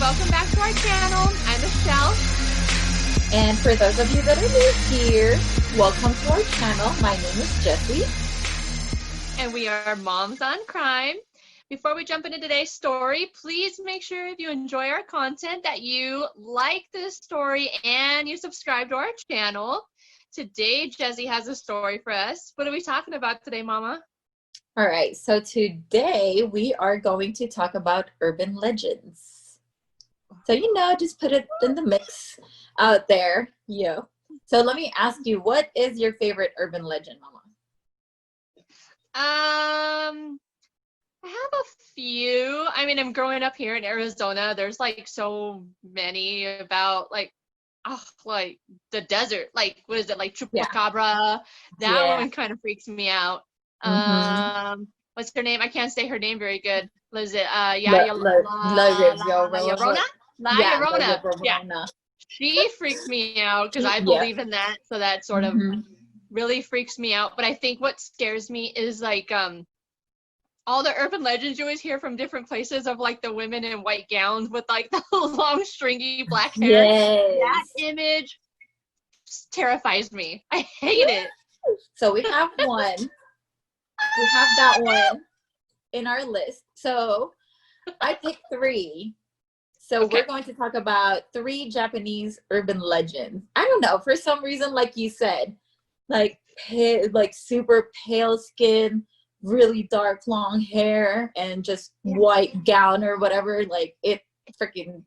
welcome back to our channel. I'm Michelle. And for those of you that are new here, welcome to our channel. My name is Jessie. And we are Moms on Crime. Before we jump into today's story, please make sure if you enjoy our content that you like this story and you subscribe to our channel. Today, Jessie has a story for us. What are we talking about today, Mama? All right, so today we are going to talk about urban legends. So, just put it in the mix out there. Yeah. So let me ask you, what is your favorite urban legend, Mama? I have a few. I mean, I'm growing up here in Arizona. There's like so many about like the desert. Like, what is it? Like Chupacabra. That one kind of freaks me out. What's her name? I can't say her name very good. Was it Llorona? La Llorona. Yeah. She freaks me out because I believe in that. So that sort of really freaks me out. But I think what scares me is like all the urban legends you always hear from different places of like the women in white gowns with like the long stringy black hair. Yes. That image terrifies me. I hate it. So we have one. We have that one in our list. So I picked 3. So we're going to talk about 3 Japanese urban legends. I don't know, for some reason, like you said, like super pale skin, really dark long hair, and just white gown or whatever. Like it freaking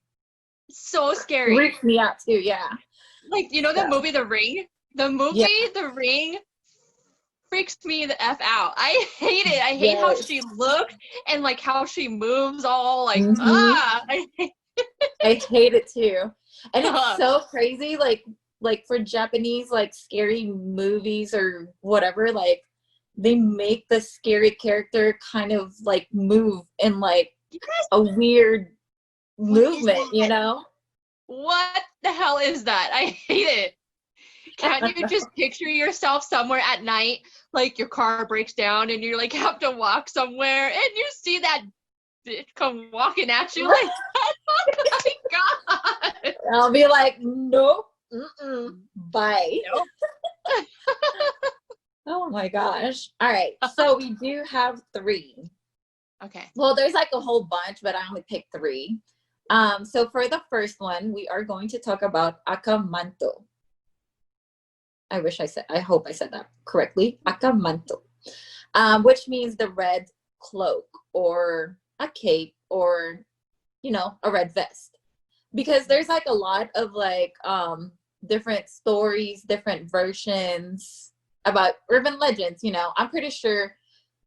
so scary. Freaks me out too. Yeah. Like the movie The Ring. The movie The Ring freaks me the F out. I hate it. I hate how she looks and like how she moves. All like I hate it too. And it's so crazy. Like for Japanese like scary movies or whatever, like they make the scary character kind of like move in like a weird movement, What the hell is that? I hate it. Can't you just picture yourself somewhere at night, like your car breaks down and you like have to walk somewhere and you see that bitch come walking at you like that? Oh my God. I'll be like, nope, bye. Nope. Oh my gosh. All right. So we do have 3. Okay. Well, there's like a whole bunch, but I only picked 3. So for the first one, we are going to talk about Manto. I hope I said that correctly. Manto, which means the red cloak or a cape or, a red vest. Because there's like a lot of like different stories, different versions about urban legends. I'm pretty sure,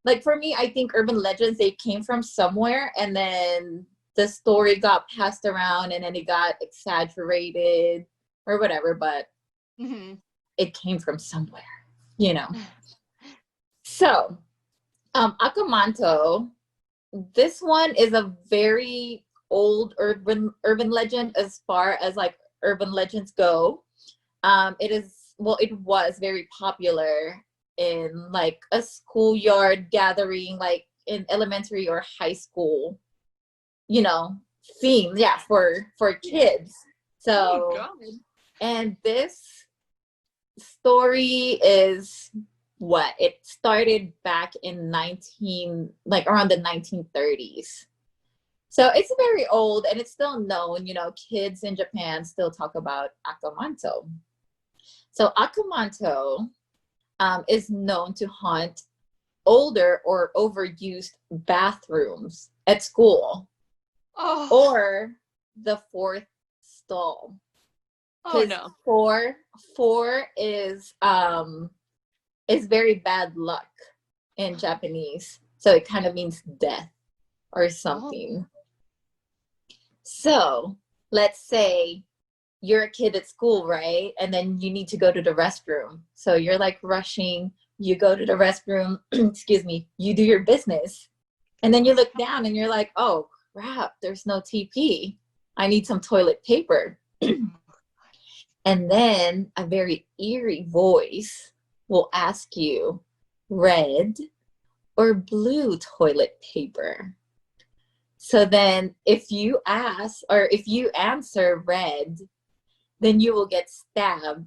like for me, I think urban legends, they came from somewhere and then the story got passed around and then it got exaggerated or whatever, but it came from somewhere, So, Akamanto, this one is a very old urban legend as far as like urban legends go. It was very popular in like a schoolyard gathering, like in elementary or high school, theme, for kids. So, and this story is it started back in around the 1930s. So it's very old and it's still known, kids in Japan still talk about Akamanto. So Akamanto is known to haunt older or overused bathrooms at school or the 4th stall. Oh no. 4 is very bad luck in Japanese. So it kind of means death or something. So let's say you're a kid at school, right? And then you need to go to the restroom. So you're like rushing, you go to the restroom, excuse me, you do your business. And then you look down and you're like, oh crap, there's no TP. I need some toilet paper. And then a very eerie voice will ask you, red or blue toilet paper? So then if you ask or if you answer red, then you will get stabbed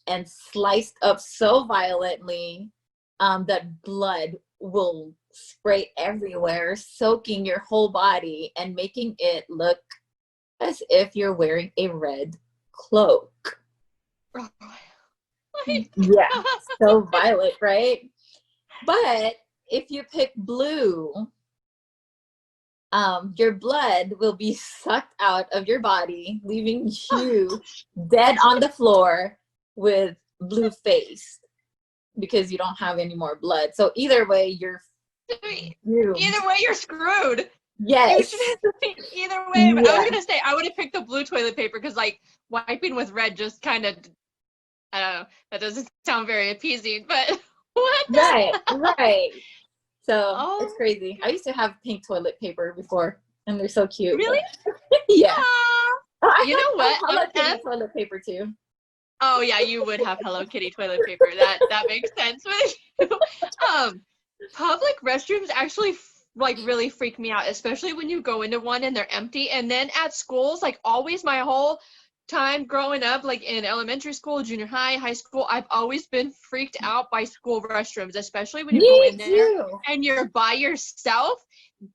and sliced up so violently that blood will spray everywhere, soaking your whole body and making it look as if you're wearing a red cloak. Oh, Yeah, so violent, right? But if you pick blue, your blood will be sucked out of your body, leaving you dead on the floor with blue face because you don't have any more blood. So either way, you're doomed. either way, you're screwed. Yes. Either way, but I was Yeah. gonna say I would have picked the blue toilet paper because like wiping with red just kind of, I don't know, that doesn't sound very appeasing, but what? Right. So Oh, it's crazy. I used to have pink toilet paper before, and they're so cute. really? Yeah. Aw. Oh, I You know have what? Hello Kitty toilet paper too. Oh yeah, you would have Hello Kitty toilet paper. That makes sense with you. Public restrooms actually like really freak me out, especially when you go into one and they're empty. And then at schools, like always, my whole time growing up, like in elementary school, junior high, high school, I've always been freaked out by school restrooms, especially when you go Me in there too. and you're by yourself.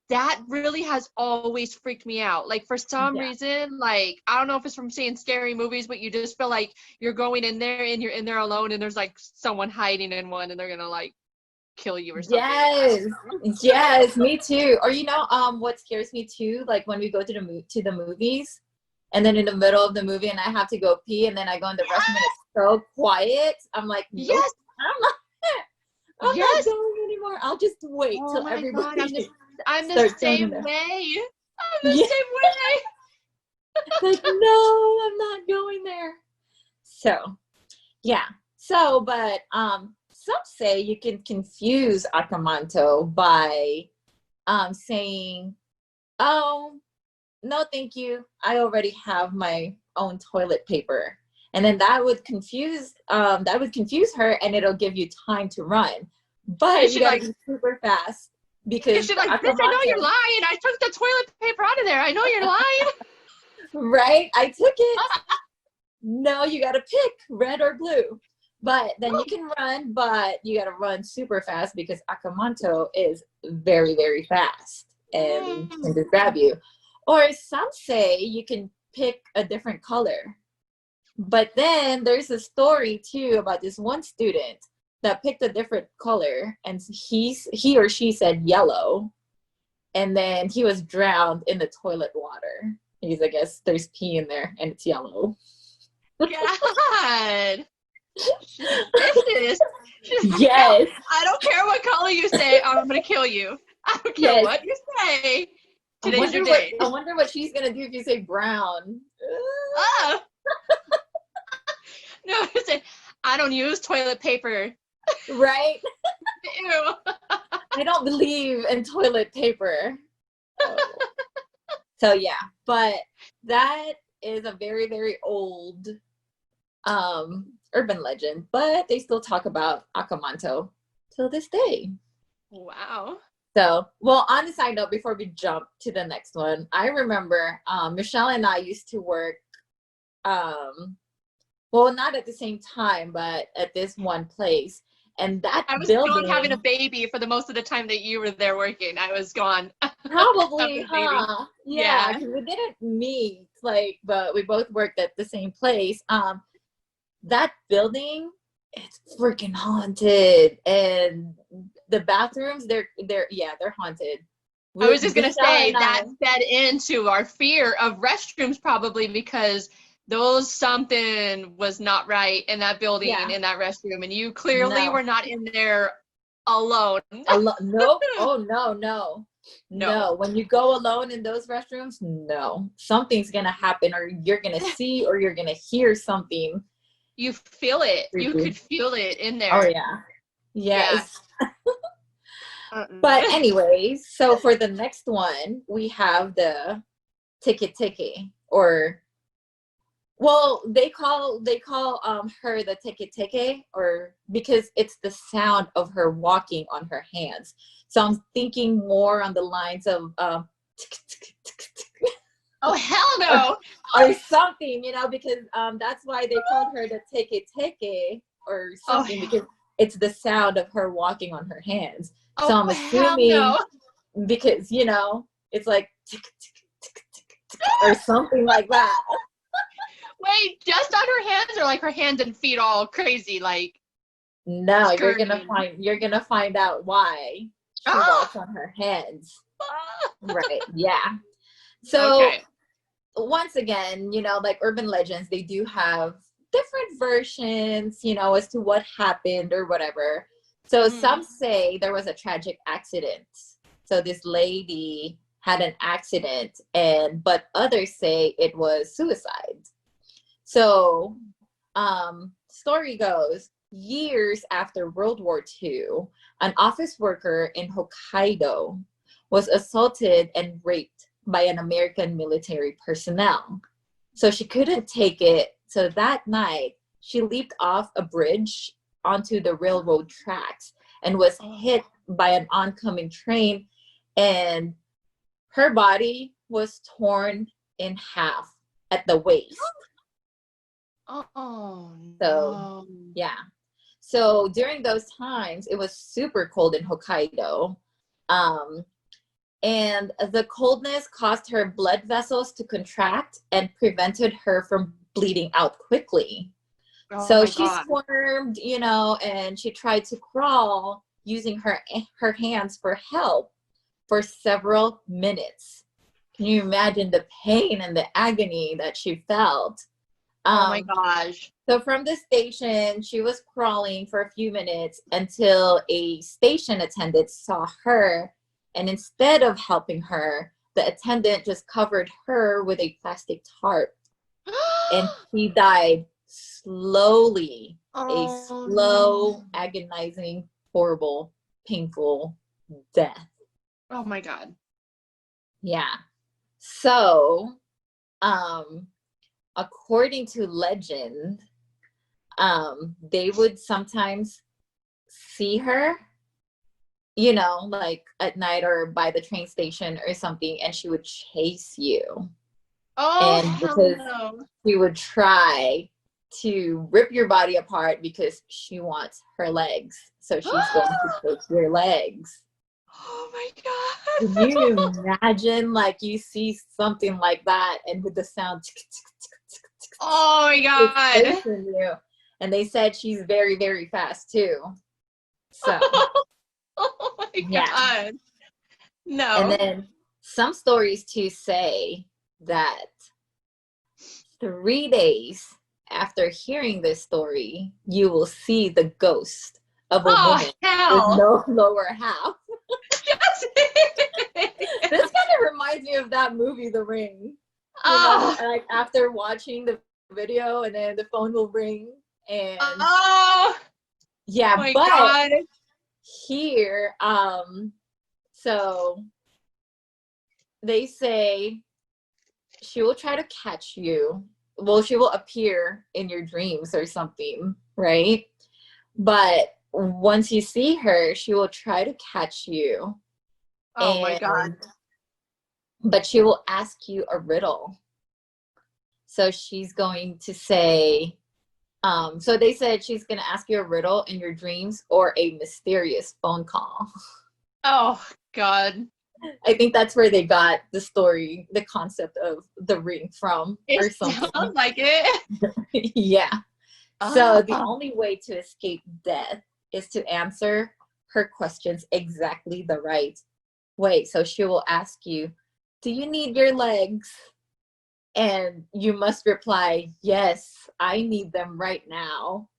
That really has always freaked me out. Like for some Yeah. reason, like I don't know if it's from seeing scary movies, but you just feel like you're going in there and you're in there alone and there's like someone hiding in one and they're gonna like kill you or something. Yes, me too. Or what scares me too, like when we go to the movies, and then in the middle of the movie, and I have to go pee, and then I go in the restroom, and it's so quiet. I'm like, nope, Yes. I'm Yes. not going anymore. I'll just wait Oh till my God, everybody I'm the starts going same in there. way. I'm the Yeah. same way. Like, no, I'm not going there. So, yeah. So, but some say you can confuse Akamanto by saying, "Oh, no, thank you. I already have my own toilet paper." And then that would confuse her, and it'll give you time to run. But And you she gotta like, be super fast and because she the like, bitch, I know you're Akamanto, lying. I took the toilet paper out of there. I know you're lying. right? I took it. No, you gotta pick red or blue. But then you can run, but you gotta run super fast because Akamanto is very, very fast and can just grab you. Or some say you can pick a different color. But then there's a story too about this one student that picked a different color, and he or she said yellow, and then he was drowned in the toilet water. He's, I guess there's pee in there and it's yellow. God. She's vicious. She's like, Yes. I don't care what color you say, I'm gonna kill you. I don't care Yes. what you say. I Today's your day. wonder what she's gonna do if you say brown. Ah. No, I don't use toilet paper. Right? Ew. I don't believe in toilet paper. Oh. So yeah, but that is a very, very old urban legend, but they still talk about Akamanto till this day. Wow. So, well, on a side note, before we jump to the next one, I remember Michelle and I used to work, well, not at the same time, but at this one place. And that I was building, gone having a baby for the most of the time that you were there working. I was gone. probably, having a baby. huh? Yeah. Yeah, because we didn't meet, like, but we both worked at the same place. That building, it's freaking haunted, and the bathrooms, they're haunted. I was just gonna Michelle say and I- that fed into our fear of restrooms probably because something was not right in that building, Yeah. in that restroom, and you clearly No. were not in there alone. Nope. Oh no. When you go alone in those restrooms, no, something's gonna happen, or you're gonna see, or you're gonna hear something. You feel it. You Creepy. could feel it in there. Oh yeah. Yes. Yeah. But anyways, so for the next one, we have the Teke-teke, or well, they call her the Teke-teke, or because it's the sound of her walking on her hands. So I'm thinking more on the lines of Oh, hell no. or something, you know, because that's why they called her the Teke-teke or Oh, something, because it's the sound of her walking on her hands. So oh, I'm hell assuming no. because, you know, it's like tick, tick, tick, tick, tick, or something like that. Wait, just on her hands or like her hands and feet all crazy, like No, skirting? you're gonna find out why she Ah! walks on her hands. Ah! Right. Yeah. So Okay. once again, you know, like urban legends, they do have different versions, you know, as to what happened or whatever. So Mm. some say there was a tragic accident. So this lady had an accident, and but others say it was suicide. So story goes, years after World War II, an office worker in Hokkaido was assaulted and raped by an American military personnel. So she couldn't take it. So that night, she leaped off a bridge onto the railroad tracks and was hit by an oncoming train, and her body was torn in half at the waist. Oh So, no. yeah. So during those times, it was super cold in Hokkaido. Um, and the coldness caused her blood vessels to contract and prevented her from bleeding out quickly. Oh So my she god. squirmed, you know, and she tried to crawl using her hands for help for several minutes. Can you imagine the pain and the agony that she felt? Oh my Um, gosh. so from the station, she was crawling for a few minutes until a station attendant saw her. And instead of helping her, the attendant just covered her with a plastic tarp. And she died slowly, a Oh no. slow, agonizing, horrible, painful death. Oh my god. Yeah. So, um, according to legend, they would sometimes see her, you know, like at night or by the train station or something, and she would chase you. Oh And hell because no. she would try to rip your body apart because she wants her legs. So she's going to take your legs. Oh my Can god. you imagine, like, you see something like that, and with the sound, tick, tick, tick, tick, tick, Oh my it's god. chasing you. And they said she's very, very fast too. So, Oh my yeah. god. And No. then some stories too say that 3 days after hearing this story, you will see the ghost of a Oh woman with hell. no lower half. Yes. This kind of reminds me of that movie, The Ring. You know, Oh. like after watching the video, and then the phone will ring, and Oh yeah, my but god. here, so they say she will try to catch you. Well, she will appear in your dreams or something, right? But once you see her, she will try to catch you, Oh my god. and but she will ask you a riddle. So she's going to say, so they said she's going to ask you a riddle in your dreams or a mysterious phone call. Oh god. I think that's where they got the story, the concept of the ring from, It or something. sounds like it. Yeah. So the Oh. only way to escape death is to answer her questions exactly the right way. So she will ask you, "Do you need your legs?" And you must reply, "Yes, I need them right now."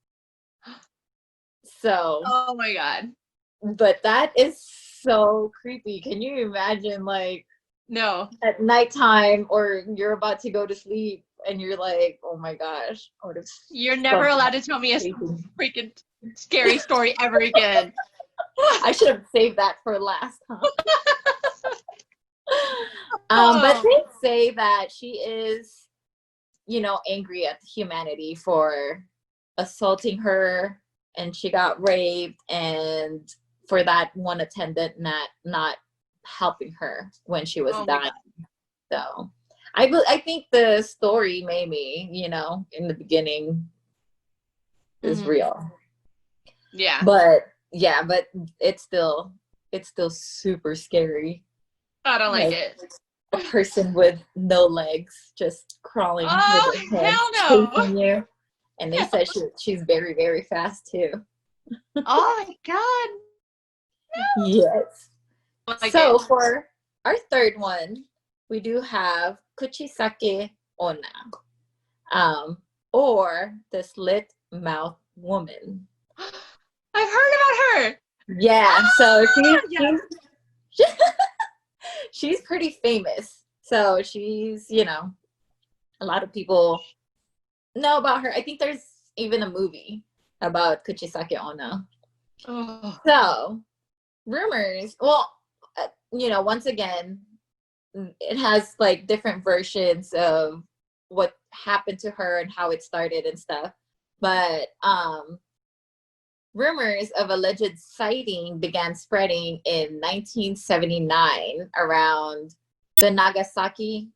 So, Oh my god. but that is so creepy. Can you imagine, like, No. at nighttime or you're about to go to sleep and you're like, "Oh my gosh, what if You're never something allowed to tell me a crazy?" freaking scary story ever again. I should have saved that for last, huh? But Oh. they say that she is, you know, angry at humanity for assaulting her, and she got raped, and for that one attendant not helping her when she was Oh my dying. god. So I think the story maybe, you know, in the beginning is real. Yeah. But yeah, but it's still super scary. I don't like Like it. a person with no legs just crawling with Oh, their head hell no. chasing you. And they said she's very, very fast too. Oh my God. Yes. I don't like So it. for our third one, we do have Kuchisake Onna, or the slit mouth woman. I've heard about her. Yeah, so Ah, yeah. she's pretty famous. So she's, you know, a lot of people know about her. I think there's even a movie about Kuchisake Onna. Oh. So rumors, well, you know, once again, it has like different versions of what happened to her and how it started and stuff. But rumors of alleged sighting began spreading in 1979 around the Nagasaki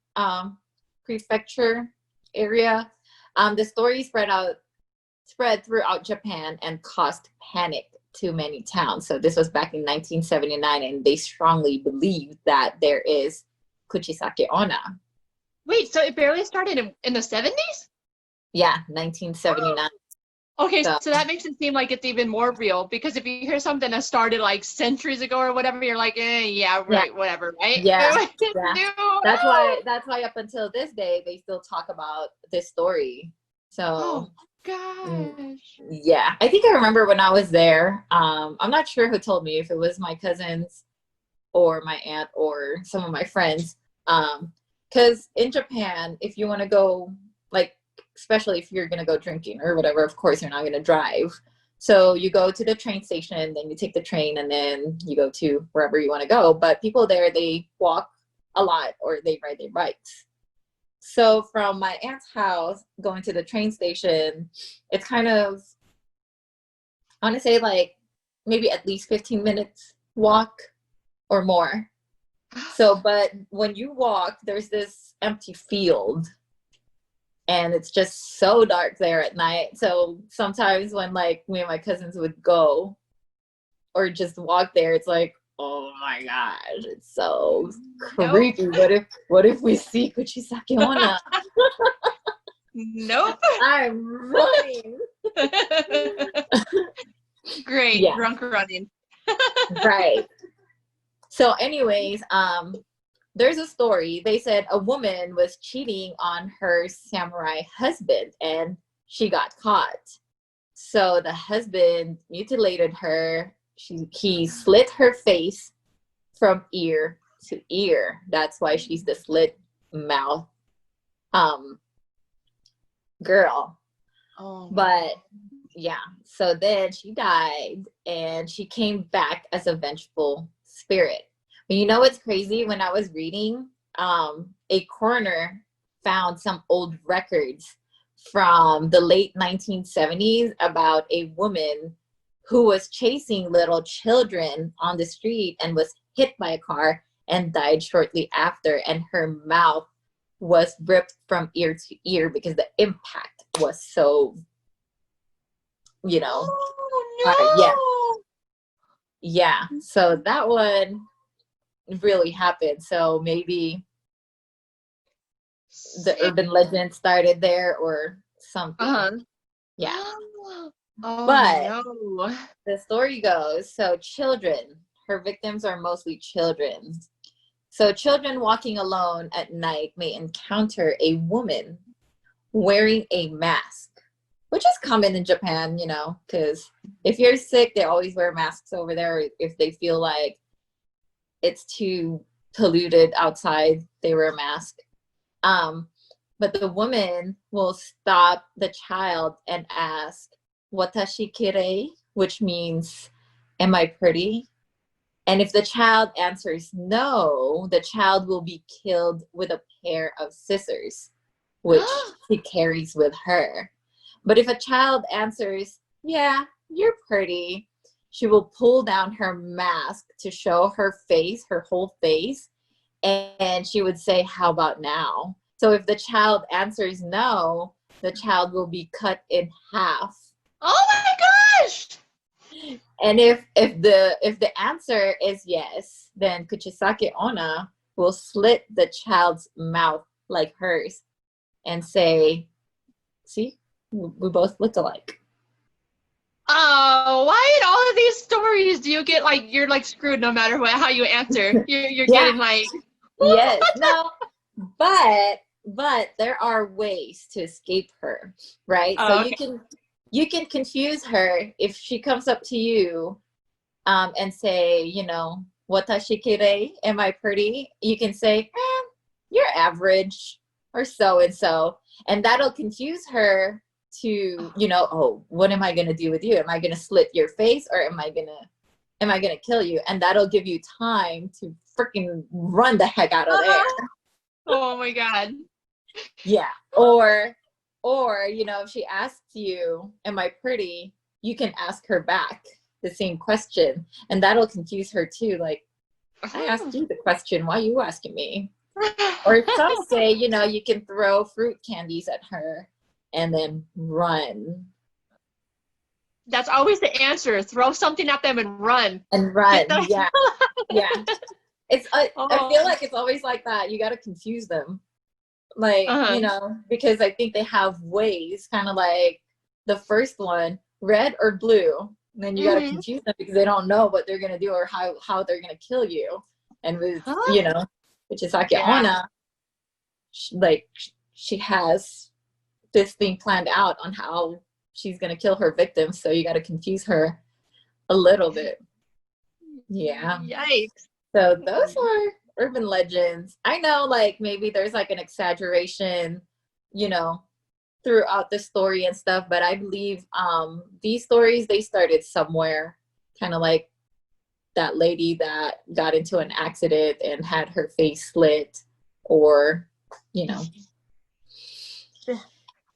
prefecture area. The story spread throughout Japan and caused panic to many towns. So this was back in 1979, and they strongly believed that there is Kuchisake Onna. Wait, so it barely started in the 70s? Yeah, 1979. Okay, So so that makes it seem like it's even more real, because if you hear something that started like centuries ago or whatever, you're like, yeah, yeah, right, whatever, right? yeah, But it's yeah. new. That's why up until this day they still talk about this story. So Oh gosh. yeah, I think I remember when I was there. I'm not sure who told me, if it was my cousins or my aunt or some of my friends. Because in Japan, if you want to go, like, especially if you're going to go drinking or whatever, of course, you're not going to drive. So you go to the train station, then you take the train, and then you go to wherever you want to go. But people there, they walk a lot or they ride their bikes. So from my aunt's house going to the train station, it's kind of, I want to say like maybe at least 15 minutes walk or more. So, but when you walk, there's this empty field and it's just so dark there at night. So sometimes when like me and my cousins would go or just walk there, it's like, oh my gosh, it's so Nope. creepy. What if we see Kuchisake Onna? Nope. I'm running. Great, Yeah, drunk running. right. So anyways, there's a story. They said a woman was cheating on her samurai husband and she got caught. So the husband mutilated her. He slit her face from ear to ear. That's why she's the slit mouth girl. Oh, But yeah, so then she died and she came back as a vengeful spirit. But you know what's crazy? When I was reading, a coroner found some old records from the late 1970s about a woman who was chasing little children on the street and was hit by a car and died shortly after, and her mouth was ripped from ear to ear because the impact was so, you know, hard. Yeah, oh yeah. So that one really happened. So maybe no. the urban legend started there or something. Uh-huh. Yeah. Oh But no. the story goes, so children, her victims are mostly children. So children walking alone at night may encounter a woman wearing a mask, which is common in Japan, you know, because if you're sick, they always wear masks over there. If they feel like it's too polluted outside, they wear a mask. But the woman will stop the child and ask, "Watashi kirei?" which means, "Am I pretty?" And if the child answers no, the child will be killed with a pair of scissors, which she carries with her. But if a child answers, "Yeah, you're pretty," she will pull down her mask to show her face, her whole face, and she would say, "How about now?" So if the child answers no, the child will be cut in half. Oh my gosh! And if the answer is yes, then Kuchisake Onna will slit the child's mouth like hers and say, "See, we both look alike." Oh, why in all of these stories do you get like you're like screwed no matter what how you answer? You're Yeah. getting like Yes, no, but there are ways to escape her, right? So okay. you can confuse her if she comes up to you and say, "Watashi kirei? Am I pretty?" You can say, "You're average," or so and so, and that'll confuse her to, "Oh, what am I gonna do with you? Am I gonna slit your face, or am I gonna kill you?" And that'll give you time to freaking run the heck out of there. Oh my god. Yeah. Or if she asks you, "Am I pretty?" you can ask her back the same question, and that'll confuse her too. Like, I asked you the question, why are you asking me? Or some say, you can throw fruit candies at her and then run. That's always the answer. Throw something at them and run. And run. The- Yeah. Yeah. It's I Oh. feel like it's always like that. You got to confuse them. Like, because I think they have ways, kind of like the first one, red or blue. And then you got to confuse them because they don't know what they're going to do or how they're going to kill you. And with, Kuchisake Onna, she has this thing planned out on how she's going to kill her victims. So you got to confuse her a little bit. Yeah. Yikes. So those are urban legends. I know, like, maybe there's like an exaggeration, throughout the story and stuff, but I believe these stories, they started somewhere, kind of like that lady that got into an accident and had her face slit, or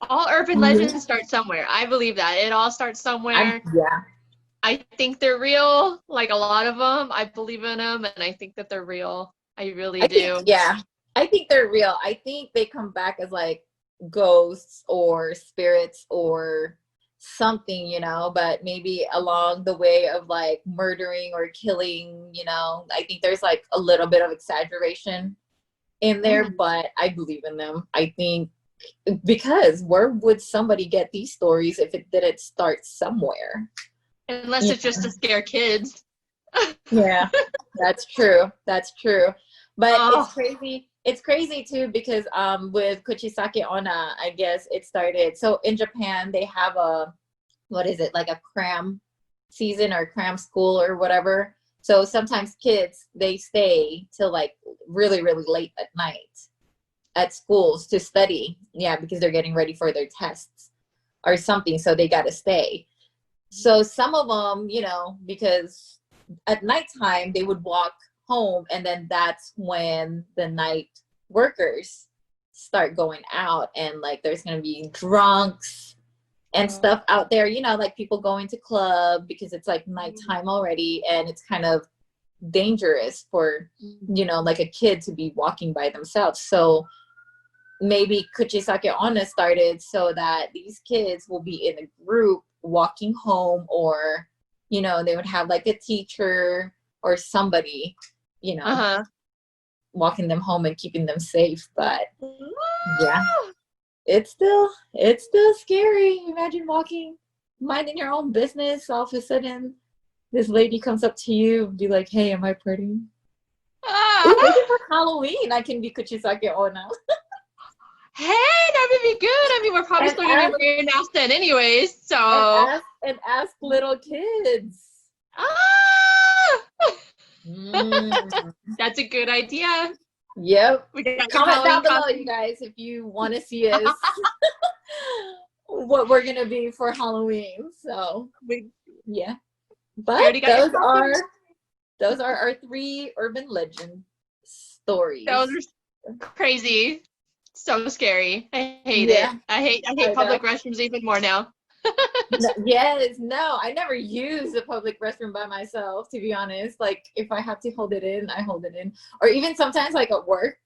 all urban legends start somewhere. I believe that it all starts somewhere. Yeah, I think they're real, like a lot of them. I believe in them, and I think that they're real. I really do. I think they're real. I think they come back as like ghosts or spirits or something, but maybe along the way of like murdering or killing, I think there's like a little bit of exaggeration in there, but I believe in them. I think, because where would somebody get these stories if it didn't start somewhere? Unless it's just to scare kids. Yeah, that's true. That's true. But it's crazy. It's crazy too, because with Kuchisake Onna, I guess it started. So in Japan, they have what is it, like a cram season or cram school or whatever. So sometimes kids, they stay till like really, really late at night at schools to study. Yeah, because they're getting ready for their tests or something. So they got to stay. So some of them, because at nighttime they would walk home, and then that's when the night workers start going out, and like there's going to be drunks and stuff out there, like people going to club because it's like nighttime already, and it's kind of dangerous for, like a kid to be walking by themselves. So maybe Kuchisake Onna started so that these kids will be in a group walking home, or, they would have like a teacher or somebody, walking them home and keeping them safe. But yeah, it's still scary. Imagine walking, minding your own business. All of a sudden, this lady comes up to you and be like, "Hey, am I pretty?" Ooh, maybe for Halloween, I can be Kuchisake Onna. Hey, that would be good. I mean, we're probably still going to be wearing masks then anyways, so. And ask little kids. That's a good idea. Yep. Comment down below, you guys, if you want to see us what we're gonna be for Halloween. So yeah, but those are our 3 urban legend stories. Those are crazy, so scary. I hate it. I hate public restrooms even more now. No, I never use a public restroom by myself, to be honest. Like, if I have to hold it in, I hold it in. Or even sometimes like at work,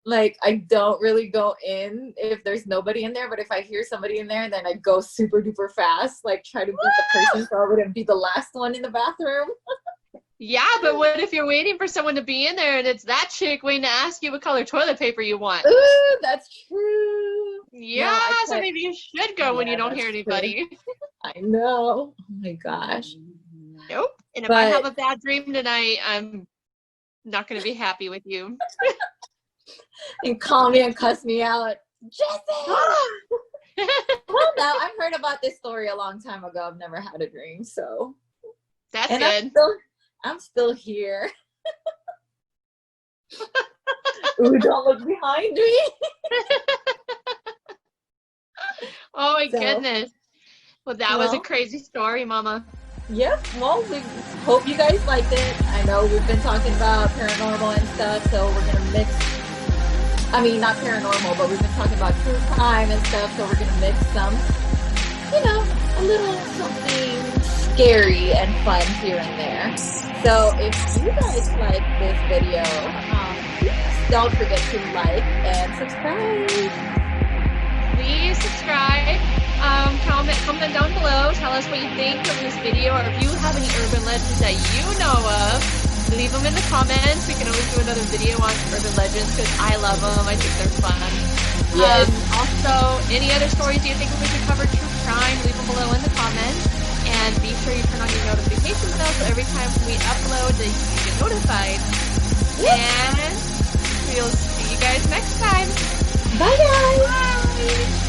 Like, I don't really go in if there's nobody in there, but if I hear somebody in there, then I go super duper fast, like try to beat the person so I wouldn't be the last one in the bathroom. Yeah, but what if you're waiting for someone to be in there and it's that chick waiting to ask you what color toilet paper you want? Ooh, that's true. Yeah, No, so maybe you should go when you don't hear anybody. I know. Oh my gosh. Nope. And if I have a bad dream tonight, I'm not going to be happy with you. And call me and cuss me out. Jesse! Well, now I've heard about this story a long time ago. I've never had a dream, so. That's and good. I'm still here. Ooh, don't look behind me. Oh my goodness. Well, that was a crazy story, Mama. Yep. Well, we hope you guys liked it. I know we've been talking about paranormal and stuff, so we're going to mix. I mean, not paranormal, but we've been talking about true crime and stuff, so we're going to mix some, a little something scary and fun here and there. So if you guys like this video, please don't forget to like and subscribe. Please subscribe. Comment down below. Tell us what you think of this video, or if you have any urban legends that you know of, leave them in the comments. We can always do another video on urban legends because I love them. I think they're fun. Yes. Also, any other stories you think we should cover true crime, leave them below in the comments. And be sure you turn on your notifications bell so every time we upload that you get notified. And we'll see you guys next time. Bye guys. Bye.